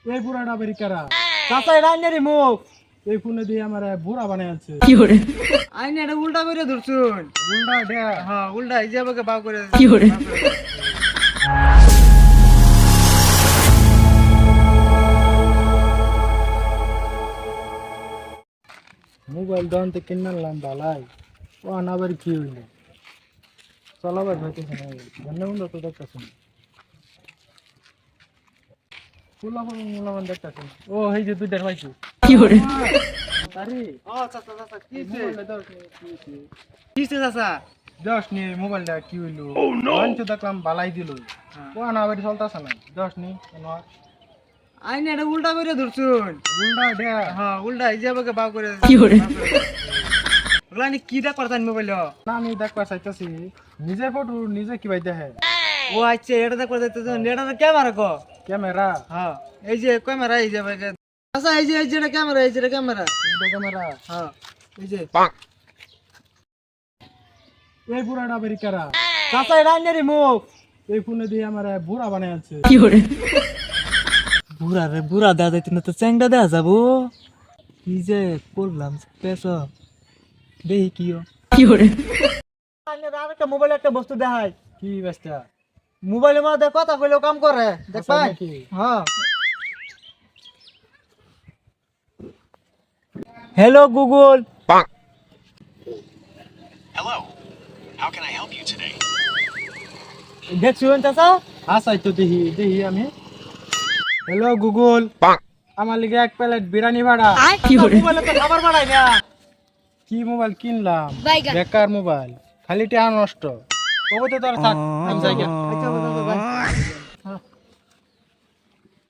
এই বুড়াটা বেরি কারা? চাচা এটা আইনের মুখ এই ফোনে দিয়ে আমার বুড়া বানায় আছে। আইনে এটা উল্টা করে ধরছুন। উল্টা দেয়া। হ্যাঁ উল্টা এই যে আমাকে বাউ করে মোবাইল দোকান থেকে কিনে আনলাম বালাই। ও আনাবার কি হইল? চলাবার হইতেছে না। বন্ধু বন্ধু তো দেখতেছে না। মুলামান দেখতেছে। ও এই যে দুইটার পাইছি। তারি ও চাচা চাচা কি মোবাইলটা দাও কি হইছে? কিছে চাচা দশ নি মোবাইলটা কি হইলো? তো দেখলাম বালাই দিল। ও আনাবার চলতেছে না। দশ নি আইনে এটা উল্টা করে ধরছুন। উল্টা দেয়া। হ্যাঁ উল্টা এই যে আমাকে বাউ করে ওগুলা কি দেখ করতেন মোবাইল না আমি দেখবা চাইতেছি নিজে ফটো নিজে কি ভাই দেখে ও আচ্ছা এটা দেখ করতে এটা ক্যামেরা কো ক্যামেরা হ্যাঁ এই যে ক্যামেরা এই যে ভাই আচ্ছা এই যে ক্যামেরা এই যে ক্যামেরা ক্যামেরা হ্যাঁ এই যে এই বুড়াটা বেরি কারা? চাচা এটা আইনের মুখ এই ফোনে দিয়ে আমার বুড়া বানায় আছে। বুড়া রে বুড়া দেয়া যাইতে না তো চ্যাংটা দেয়া যাবো কি যে করলাম পেছ দেখি কি আরেকটা মোবাইল একটা বস্তু দেখাই কি ব্যস্তা মোবাইলের মধ্যে কথা কইলেও কাম করে দেখ আচ্ছা, পাই নাকি? হ্যাঁ hello Google Hello. How can I help you today? দেখছুন চাচা আসাই তো দেখি দেখি আমি হ্যালো গুগল আমার লিগে এক প্লেট বিরিয়ানি ভাড়া। মোবাইলে তো খাবার বাড়াই না কি মোবাইল কিনলাম? বেকার মোবাইল, খালি টাকা নষ্ট। ওবো তো তোর থাক আমি যাই গে। আচ্ছা